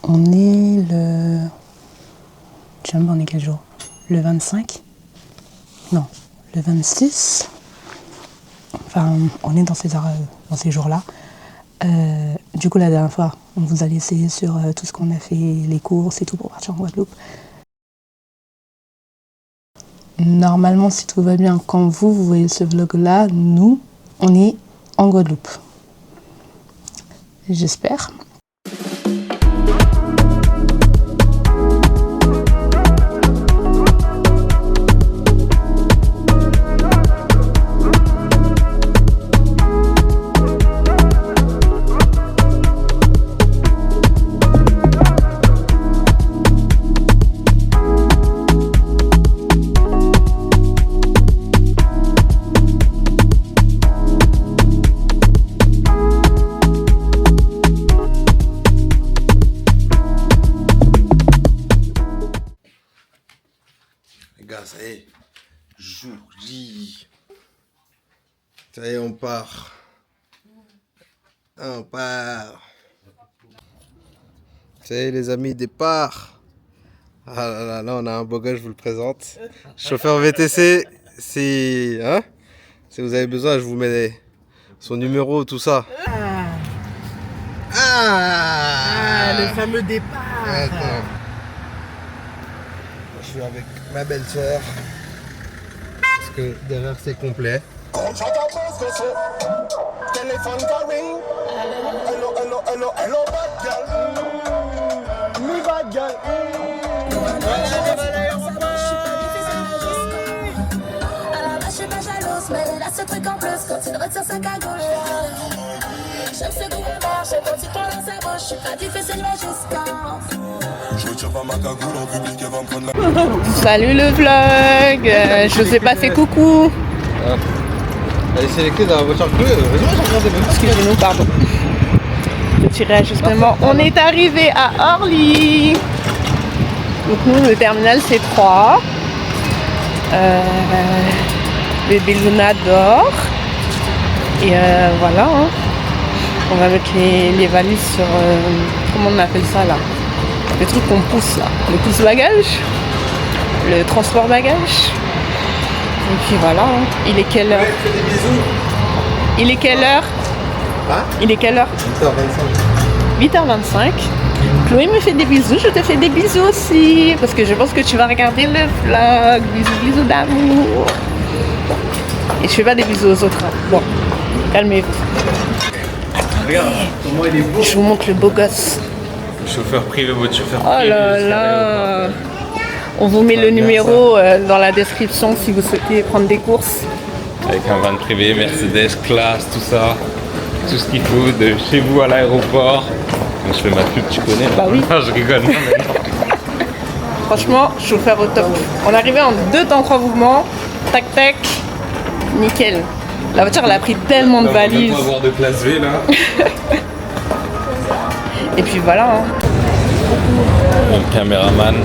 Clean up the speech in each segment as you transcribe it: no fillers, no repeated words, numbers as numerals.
On est le... Je sais même pas on est quel jour? Le 25? Non, le 26. Enfin, on est dans ces jours-là. Du coup, la dernière fois, on vous a laissé sur tout ce qu'on a fait, les courses et tout pour partir en Guadeloupe. Normalement, si tout va bien, quand vous voyez ce vlog-là, nous, on est en Guadeloupe. J'espère. Ça y est, jour J. Ça y est, on part. On part. Ça y est, les amis, départ. Ah là là, là, on a un beau gars, je vous le présente. Chauffeur VTC, si vous avez besoin, je vous mets son numéro, tout ça. Le fameux départ. Attends. Je suis avec ma belle-sœur. Parce que derrière c'est complet. Ce truc en plus quand il retire sa cagoule. Chaque seconde marche, quand il parle dans sa bouche, je suis pas difficile mais juste je retire pas ma cagoule en public, elle va me prendre la... Salut le vlog, je vous ai pas fait coucou. Elle est sélectée dans la voiture bleue. Excusez-nous, pardon. Petit réajustement. On est arrivé à Orly. Donc nous, le terminal c'est 3. Bébé Luna dort. Et voilà. Hein. On va mettre les valises sur... comment on appelle ça là? Le truc qu'on pousse là. Le pousse-bagage. Le transport bagage. Et puis voilà. Hein. Il est quelle heure? Il est quelle heure? Il est quelle heure? 8h25. Chloé me fait des bisous. Je te fais des bisous aussi. Parce que je pense que tu vas regarder le vlog. Bisous, bisous d'amour. Et je fais pas des bisous aux autres. Hein. Bon, calmez-vous. Regarde, comment il est beau. Je vous montre le beau gosse. Chauffeur privé, votre chauffeur Oh privé. là là. On vous met le numéro dans la description si vous souhaitez prendre des courses. Avec un van privé, Mercedes, classe, tout ça. Tout ce qu'il faut, de chez vous à l'aéroport. Je fais ma pub, tu connais? Bah oui. Non, je rigole. Non, mais non. Franchement, chauffeur au top. On est arrivé en 2 temps 3 mouvements. Tac tac. Nickel. La voiture elle a pris tellement de Là, on va valises. pas avoir de classe V là. Et puis voilà. Hein. Le caméraman.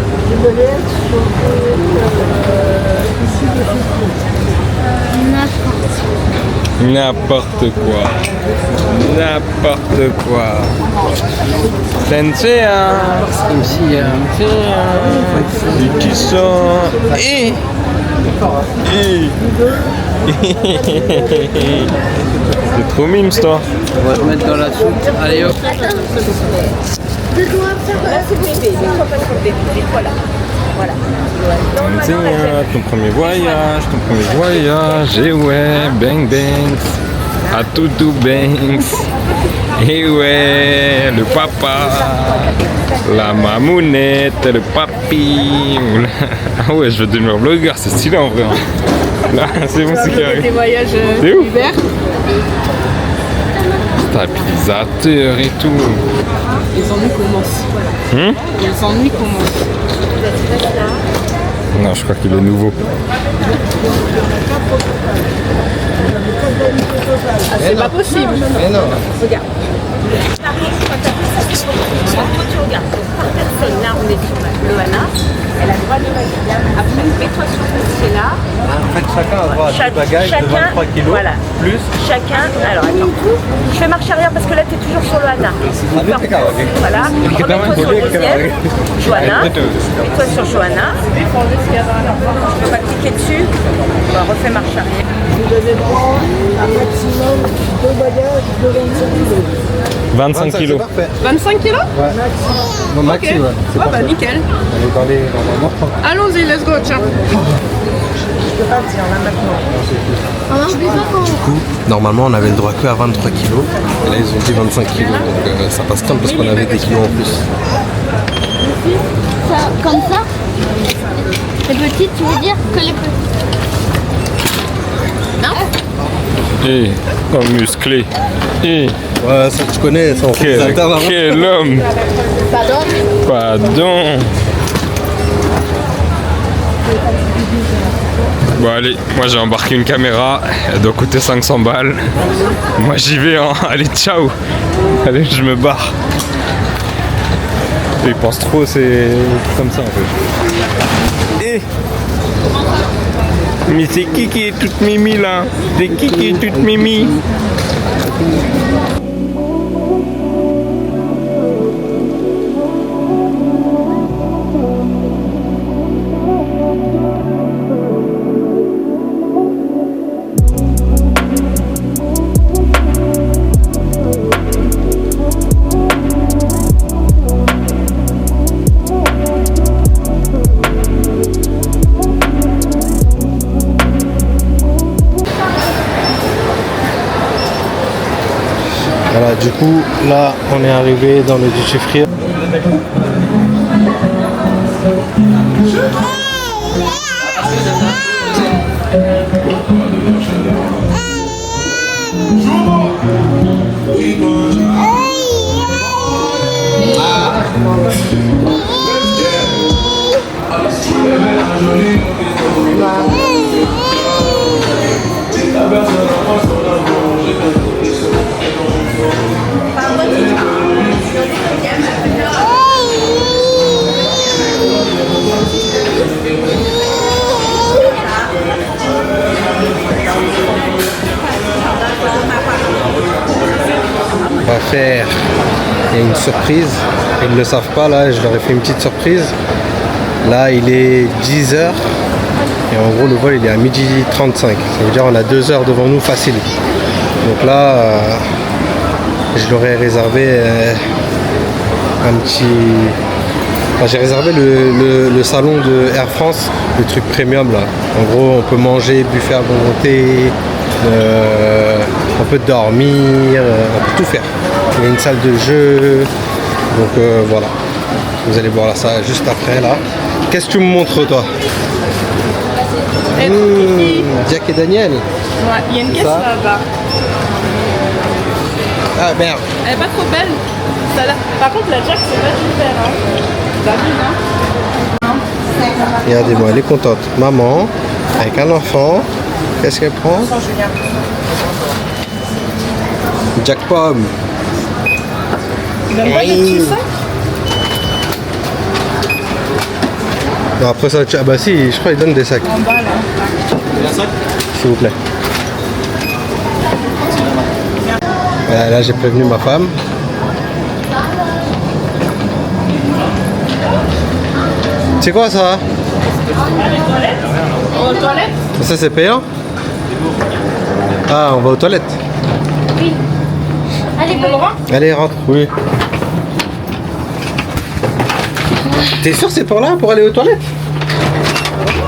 N'importe quoi. N'importe quoi. Sensei, qui sont. C'est trop mime, toi. On va te mettre dans la soupe. Allez hop. Ton premier voyage, et ouais, bang bang, à tout banks, et ouais, le papa, la mamounette, le papi, ah ouais, je veux devenir blogueur, c'est stylé en vrai. Là, c'est bon, c'est carré. Des voyages C'est ouf. hiver. Stabilisateur et tout. Les ennuis commencent. Les ennuis commencent. Non, je crois qu'il est nouveau. Ah, c'est pas possible. Mais non. Regarde. Quand tu regardes par personne, là on est sur le Hana, Elle a le droit de bagages. Après, mets-toi sur ce dossier-là. En fait, chacun a droit à 2 bagages de 23 kilos. Voilà. Plus. Chacun. Alors attends. Je fais marche arrière parce que là, tu es toujours sur le Hana. Voilà. Remets-toi sur le deuxième. Johanna. Mets-toi sur Johanna. Je ne peux pas cliquer dessus. On refait marche arrière. Vous devez prendre un maximum 2 bagages de 25 kg. 25 kilos. Parfait. 25 kilos? Mon maxi, ouais. C'est Ah bah parfait. nickel. Elle est dans les normalement. Allons-y, let's go, tiens. Je peux pas dire là maintenant. Du coup, normalement, on avait le droit que à 23 kilos. Et là, ils ont dit 25 kilos. Donc ça passe crème parce qu'on avait des kilos en plus. Ça, comme ça. Les petites, tu veux dire que les petites. Et comme musclé. Et Ouais, ça tu connais, ça on fait des internes avant. quel homme. Pardon. Bon allez, moi j'ai embarqué une caméra, elle doit coûter 500 balles. Moi j'y vais, hein. Allez ciao. Allez, je me barre. Ils pensent trop, c'est comme ça en fait. Et mais c'est qui est toute mimi là? C'est qui est toute mimi? Voilà, du coup, là, on est arrivé dans le duty free. On va faire une surprise. Ils ne le savent pas là, je leur ai fait une petite surprise. Là il est 10h et en gros le vol il est à 12h35. Ça veut dire on a 2 heures devant nous facile. Donc là je leur ai réservé un petit... Enfin, j'ai réservé le salon de Air France, le truc premium là. En gros on peut manger, buffet à volonté, on peut dormir, on peut tout faire. Il y a une salle de jeu, donc voilà. Vous allez voir là, ça juste après là. Qu'est-ce que tu me montres toi? Jack et Daniel. Ouais, il y a une caisse Ça. là-bas. Ah merde. Elle est pas trop belle. Par contre, la Jack, c'est pas du vert. Hein. T'as vu, non? Regardez-moi, elle est contente. Maman, avec un enfant, qu'est-ce qu'elle prend? Jack Pomme. Il va me donner tout ça? Non, après ça, ah bah si, je crois qu'il donne des sacs. En bas, là. S'il vous plaît. Voilà, là j'ai prévenu ma femme. C'est quoi ça? On va aux toilettes? Ça c'est payant? Ah, on va aux toilettes. Allez, On le rend? Allez, rentre. Oui. T'es sûr c'est pour là, pour aller aux toilettes?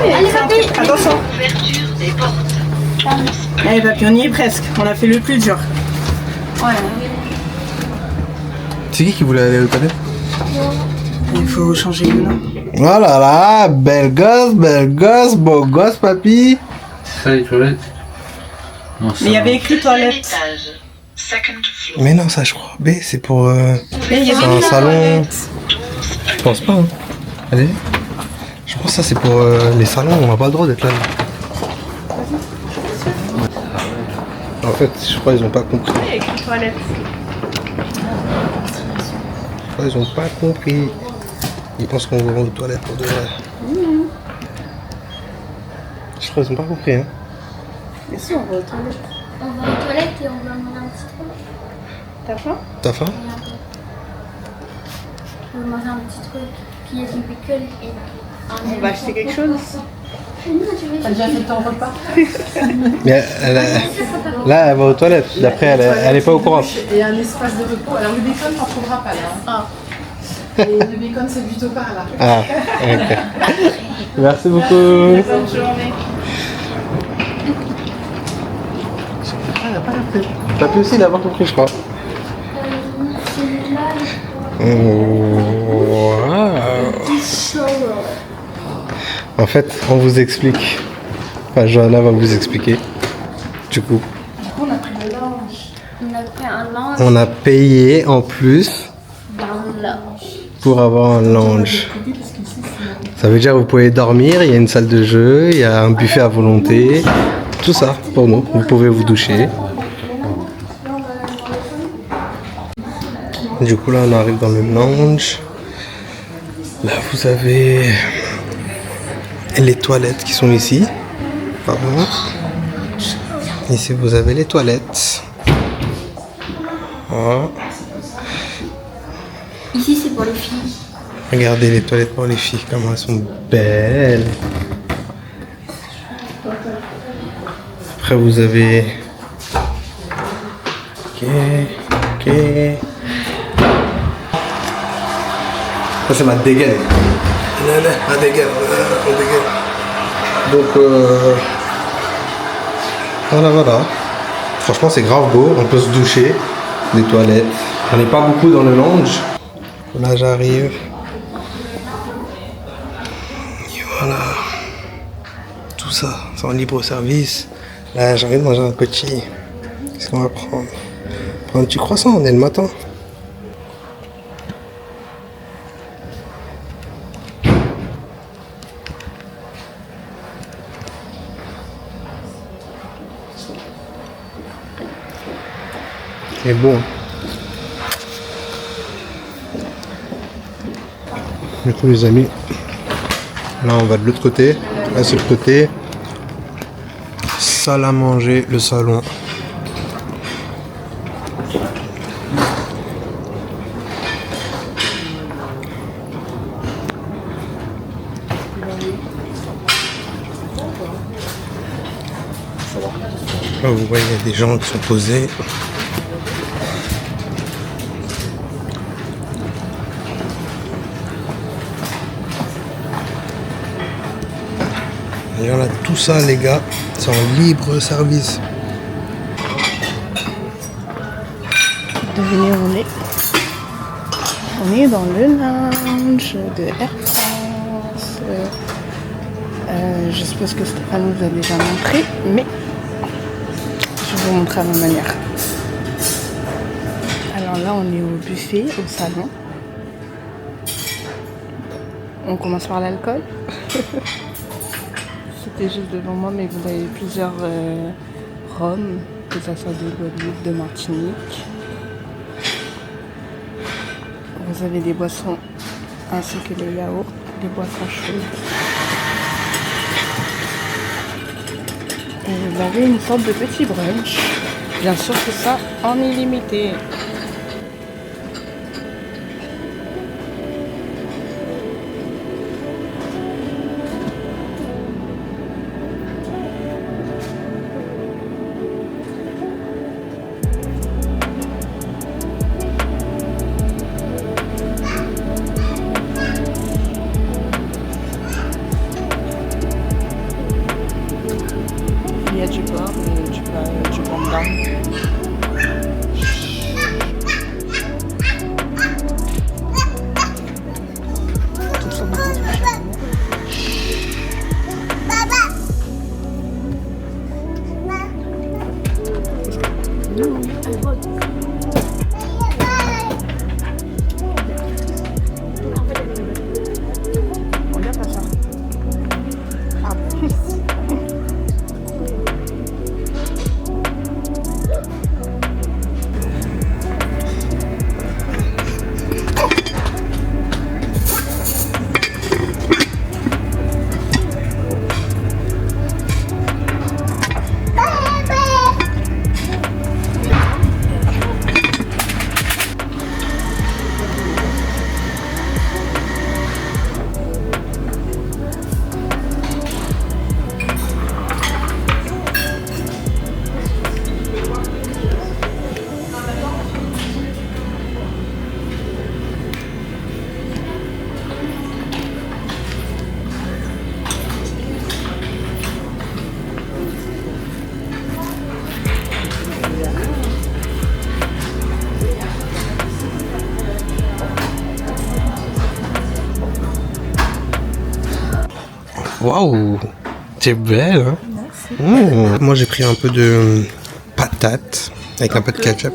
allez, papy. Attention. Allez, papy, on y est presque. On a fait le plus dur. C'est qui voulait aller aux toilettes? Il faut changer le nom. Oh là là, belle gosse, beau gosse, papy. C'est ça les toilettes? Non, Mais il y avait écrit toilette. Mais non, ça je crois. B, c'est pour... Mais il y c'est avait un écrit salon. toilette. Je pense pas. Hein. Allez. Je pense que ça c'est pour les salons, on n'a pas le droit d'être là. En fait, je crois qu'ils ont pas compris. Il y a écrit toilette. Je crois qu'ils ont pas compris. Ils pensent qu'on va aux toilettes pour de vrai. Je crois qu'ils n'ont pas compris. Hein. Mais si, on va aux toilettes. On va aux toilettes et on va manger un petit truc. T'as faim? T'as faim? On va manger un petit truc. Puis il y a du pickle et... On va acheter quelque chose? T'as déjà fait ton repas? Mais là, elle va aux toilettes. D'après, elle est pas au courant. Et un espace de repos. Alors le bacon, t'en trouveras pas là. Ah. Et le bacon, c'est plutôt par là. Ah, ok. Merci beaucoup. Bonne journée. T'as pu aussi l'avoir compris, je crois. Wow. En fait, on vous explique. Enfin, Johanna va vous expliquer. Du coup. On a pris un linge. On a pris un linge. On a payé en plus Un linge. pour avoir un lounge. Ça veut dire que vous pouvez dormir, il y a une salle de jeu, il y a un buffet à volonté. Tout ça pour nous. Vous pouvez vous doucher. Du coup là on arrive dans le lounge. Là vous avez les toilettes qui sont ici. Pardon. Ici vous avez les toilettes. Voilà. Ici, c'est pour les filles. Regardez les toilettes pour les filles, comment elles sont belles. Après vous avez... Ok. Ça c'est ma dégaine. Ma dégaine. Donc voilà. Franchement c'est grave beau, on peut se doucher. Des toilettes. On n'est pas beaucoup dans le lounge. Là j'arrive. Et voilà. Tout ça, c'est en libre service. Là j'ai envie de manger un petit. Qu'est-ce qu'on va prendre? Prendre un petit croissant, on est le matin. C'est bon. Du coup les amis, là on va de l'autre côté. Là c'est le côté salle à manger, le salon. Là vous voyez, il y a des gens qui sont posés. Et voilà, tout ça les gars, c'est en libre service. Devinez où on est. On est dans le lounge de Air France. Je suppose que Stéphane vous a déjà montré, mais je vais vous montrer à ma manière. Alors là, on est au buffet, au salon. On commence par l'alcool. C'était juste devant moi, mais vous avez plusieurs rhums, que ça soit de Guadeloupe, de Martinique. Vous avez des boissons ainsi que les yaourts, des boissons chaudes. Et vous avez une sorte de petit brunch. Bien sûr, tout ça en illimité. Il y a du porc et du panda. Waouh, t'es belle, hein? Merci. Moi j'ai pris un peu de patates avec un peu de ketchup,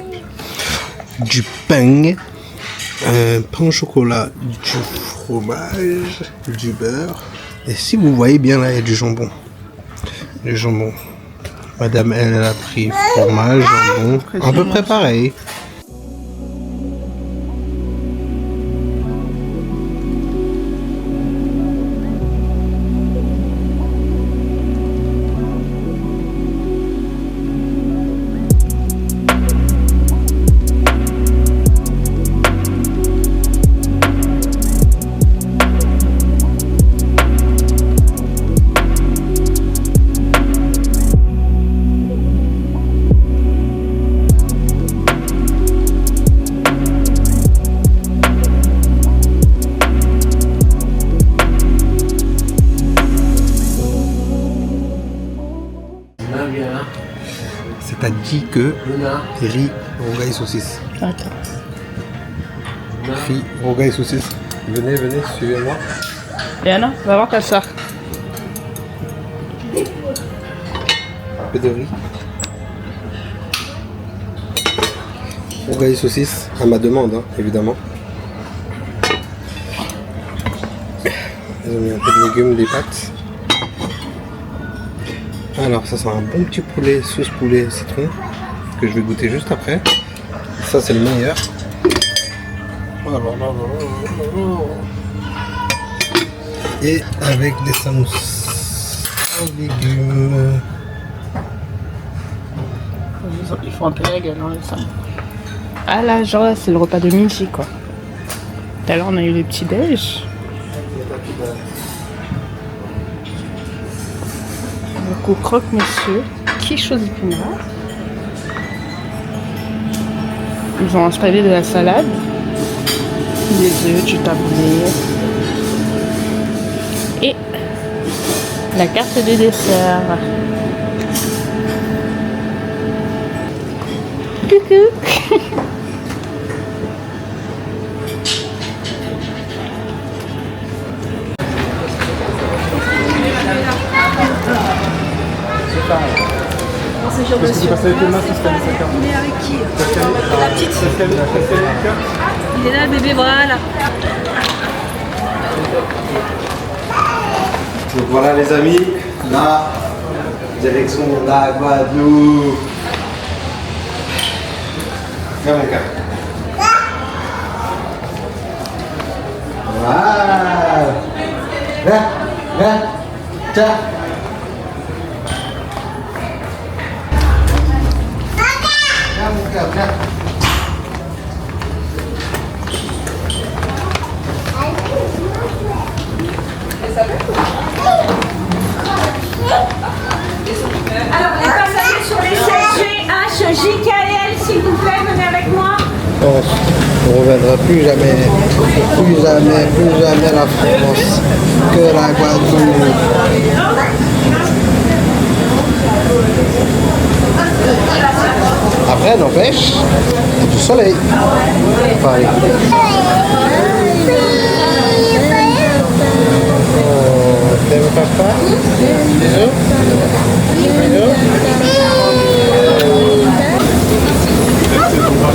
du pain, pain au chocolat, du fromage, du beurre. Et si vous voyez bien là, il y a du jambon. Du jambon. Madame, elle a pris fromage, jambon, à peu près pareil. C'est à dit que riz, rougail, saucisse. Attends. Riz, rougail, saucisse. Venez, venez, suivez-moi. Léana, va voir ta soeur. Un peu de riz. Rougail, saucisse, à ma demande, hein, évidemment. Ils ont mis un peu de légumes, des pâtes. Alors ça sent un bon petit poulet, sauce poulet citron, que je vais goûter juste après. Ça c'est le meilleur. Et avec des samous aux légumes. Ils font un peu la gueule, hein, les samous. Ah là, genre là, c'est le repas de midi, quoi. Tout à l'heure, on a eu les petits déj. Donc au croque-monsieur, quiche aux épinards. Ils ont installé de la salade, des œufs, du taboulé et la carte des desserts. Coucou. Parce que tu passes avec les mains, c'est ce carte. Il est avec qui? La petite. Il est là, le bébé, voilà. Donc voilà les amis, là, direction la Guadeloupe. Viens mon gars. Voilà. Viens, viens, tiens. Viens mon gars, viens. Alors, les passagers sur les CGH, JKL, s'il vous plaît, venez avec moi. On ne reviendra plus jamais la France que la Guadeloupe. Après, n'empêche, il y a du soleil. Pareil. T'aimes papa? Bisous?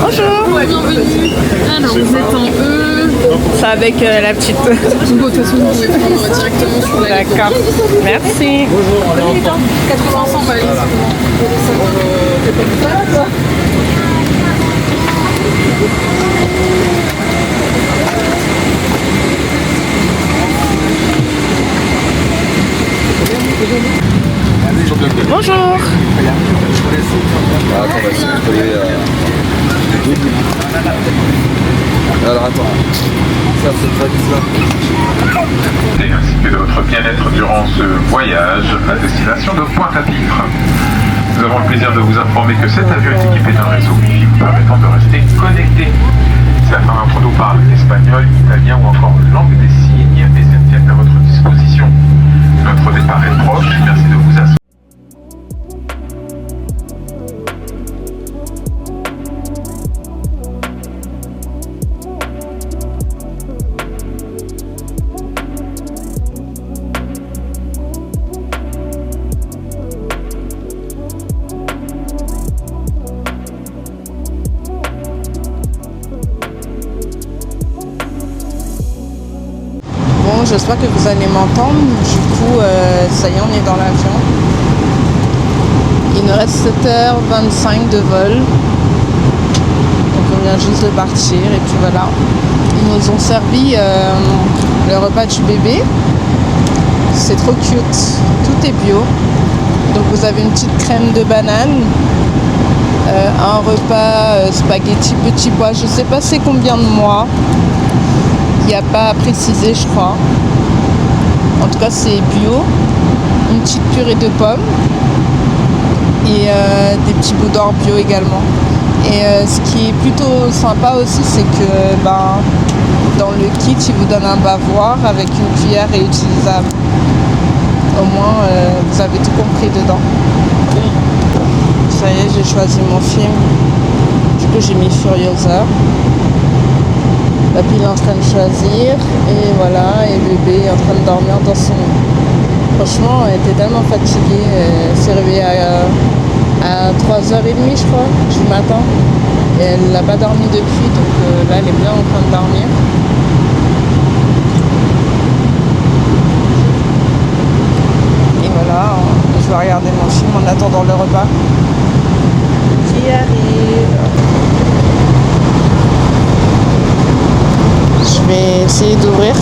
Bonjour. Bienvenue. Alors, vous êtes en E. C'est avec la petite. Bon, de toute façon, vous pouvez prendre directement sur la ligne. D'accord. Merci. Bonjour, on est en 85 balais. Bonjour. Alors attends, ça c'est pas ça. Ainsi que de votre bien-être durant ce voyage à destination de Pointe-à-Pitre. Nous avons le plaisir de vous informer que cet avion est équipé d'un réseau Wi-Fi vous permettant de rester connecté. Certains d'entre nous parlent espagnol, italien ou encore langue des signes et tiennent à votre disposition. Notre départ est proche, merci de vous asseoir. j'espère que vous allez m'entendre. Du coup, ça y est, on est dans l'avion. Il nous reste 7h25 de vol. Donc on vient juste de partir et puis voilà. Ils nous ont servi le repas du bébé. C'est trop cute. Tout est bio. Donc vous avez une petite crème de banane. Un repas spaghetti petit pois. Je sais pas c'est combien de mois. Il n'y a pas à préciser, je crois. En tout cas, c'est bio. Une petite purée de pommes. Et des petits bouts d'or bio également. Et ce qui est plutôt sympa aussi, c'est que dans le kit, ils vous donnent un bavoir avec une cuillère réutilisable. Au moins, vous avez tout compris dedans. Ça y est, j'ai choisi mon film. Du coup, j'ai mis Furiosa. Papy est en train de choisir. Et voilà, et bébé est en train de dormir dans son lit. Franchement, elle était tellement fatiguée. Elle s'est réveillée à 3h30, je crois, du matin. Et elle n'a pas dormi depuis, donc là, elle est bien en train de dormir. Et voilà, je vais regarder mon film en attendant le repas qui arrive. Je vais essayer d'ouvrir.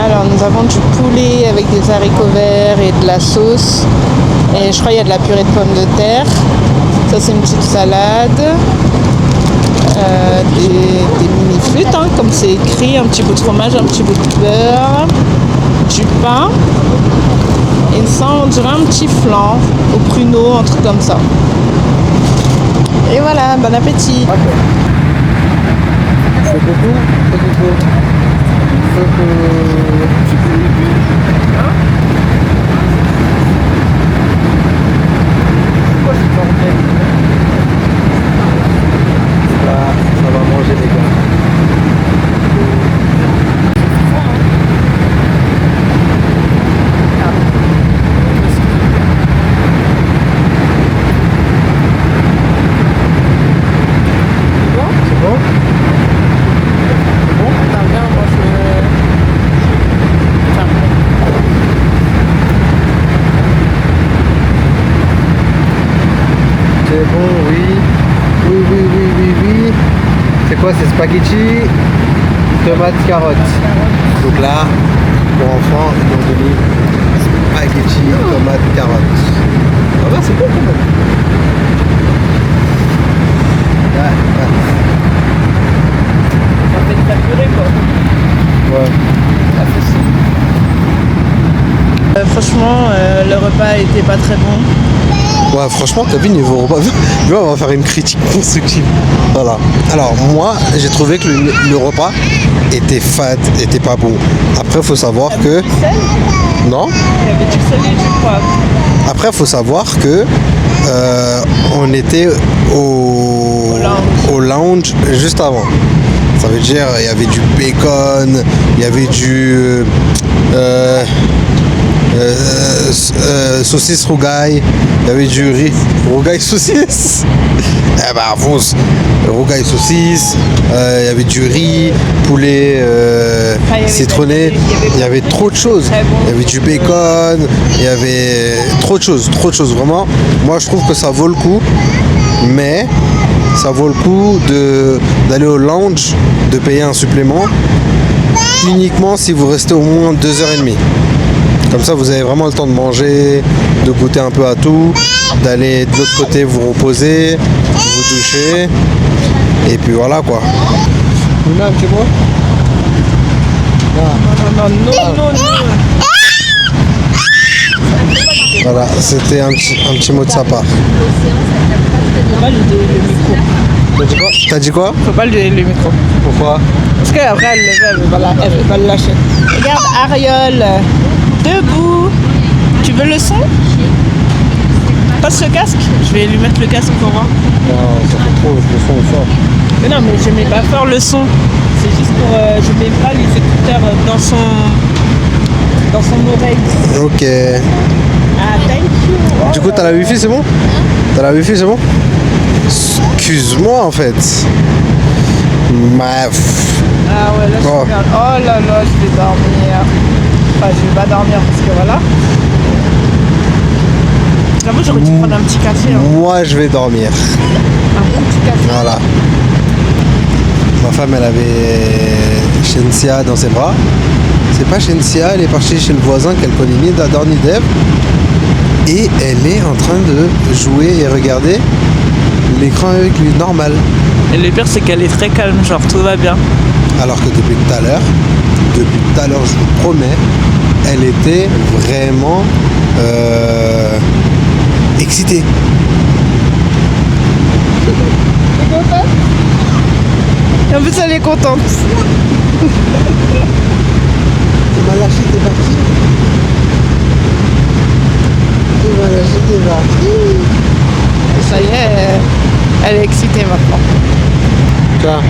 Alors nous avons du poulet avec des haricots verts et de la sauce. Et je crois qu'il y a de la purée de pommes de terre. Ça c'est une petite salade. Des mini-flûtes, hein, comme c'est écrit. Un petit bout de fromage, un petit bout de beurre. Du pain. Et ça on dirait un petit flan au pruneau, un truc comme ça. Et voilà, bon appétit. C'est beaucoup. Ça va manger les gars. C'est spaghetti, tomate, carotte. Donc là, pour enfants, ils ont donné spaghetti, tomate, carotte. Ah bah c'est bon quand même. Ça fait de la purée quoi. Ouais. Franchement, le repas était pas très bon. Ouais, franchement, Kevin, il va faire une critique constructive. Voilà. Alors, moi, j'ai trouvé que le repas était fade, était pas bon. Après, il faut savoir que... Non ? Il y avait du sel et du poivre. Après, il faut savoir que on était au lounge juste avant. Ça veut dire, il y avait du bacon, il y avait du... saucisse rougaille, il y avait du riz rougaille saucisse. Eh ben fonce, rougaille saucisse, il y avait du riz, poulet citronné, il y avait trop de choses. Il y avait du bacon, il y avait trop de choses vraiment. Moi je trouve que ça vaut le coup, mais ça vaut le coup d'aller au lounge, de payer un supplément uniquement si vous restez au moins 2h30. Comme ça, vous avez vraiment le temps de manger, de goûter un peu à tout, d'aller de l'autre côté vous reposer, vous doucher, et puis voilà quoi. Luna, un petit mot ? Non. Voilà, c'était un petit mot de sa part. Faut pas lui donner le micro. T'as dit quoi ? Faut pas lui donner le micro. Pourquoi ? Parce qu'après elle va le lâcher. Regarde Ariol. Debout. Tu veux le son ? Passe le casque. Je vais lui mettre le casque pour voir. Non, ça fait trop, le son est fort. Mais non, mais je mets pas fort le son. C'est juste pour... je mets pas les écouteurs dans son oreille. Ok. Ah, thank you. Du coup, t'as la wifi, c'est bon ? T'as la wifi, c'est bon ? Excuse-moi en fait. Ah ouais, là je Oh. regarde. Oh là là, je vais dormir. Enfin, je vais pas dormir parce que voilà. J'avoue, j'aurais dû prendre un petit café. Hein. Moi je vais dormir. Un bon petit café. Voilà. Ma femme elle avait Shensia dans ses bras. C'est pas Shensia, elle est partie chez le voisin qu'elle connaît ni d'Ador ni d'Eve. Et elle est en train de jouer et regarder l'écran avec lui, normal. Et le pire c'est qu'elle est très calme, genre tout va bien. Alors que depuis tout à l'heure, je vous promets, elle était vraiment excitée. T'es contente? Et en plus elle est contente. Tu m'as lâché, t'es parti. Tu m'as lâché, t'es parti. Ça y est, elle est excitée maintenant. Tiens.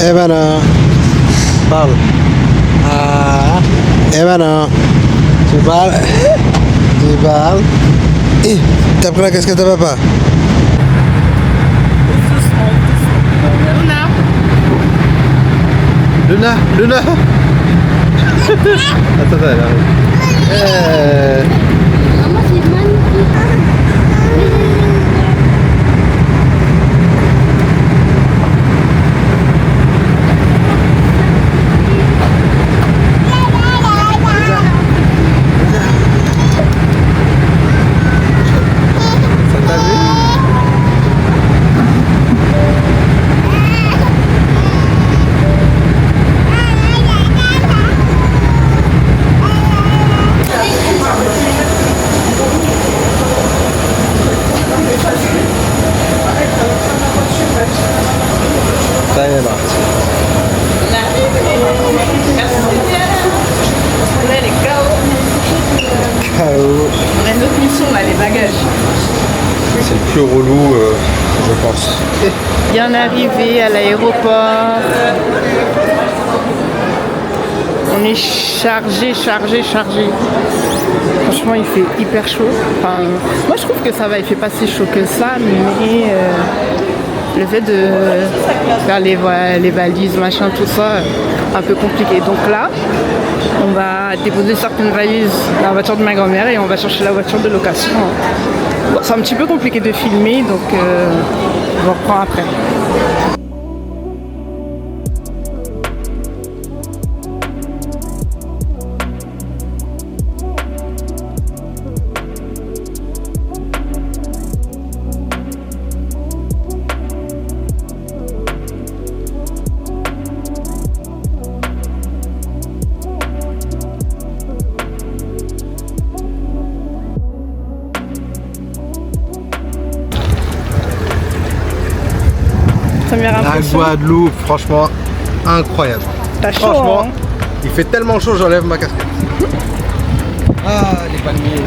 Eh ben non. Parle. Ah. Eh ben non. Tu parles. Tu parles. Et t'as pris la casquette à papa. Luna. Luna. Attends, elle arrive. Maman, c'est magnifique. Ça t'a vu? Ça y est, là. KO. On a une autre mission là, les bagages. C'est le plus relou, je pense. Bien arrivé à l'aéroport. On est chargé. Franchement, il fait hyper chaud. Enfin, moi, je trouve que ça va. Il fait pas si chaud que ça, mais le fait de faire les valises, machin, tout ça, un peu compliqué. Donc là, on va déposer certaines valises dans la voiture de ma grand-mère et on va chercher la voiture de location. Bon, c'est un petit peu compliqué de filmer, donc on reprend après. Première La impression. Guadeloupe, franchement, incroyable. T'as chaud, Franchement, hein? il fait tellement chaud, j'enlève ma casquette. Ah, les palmiers.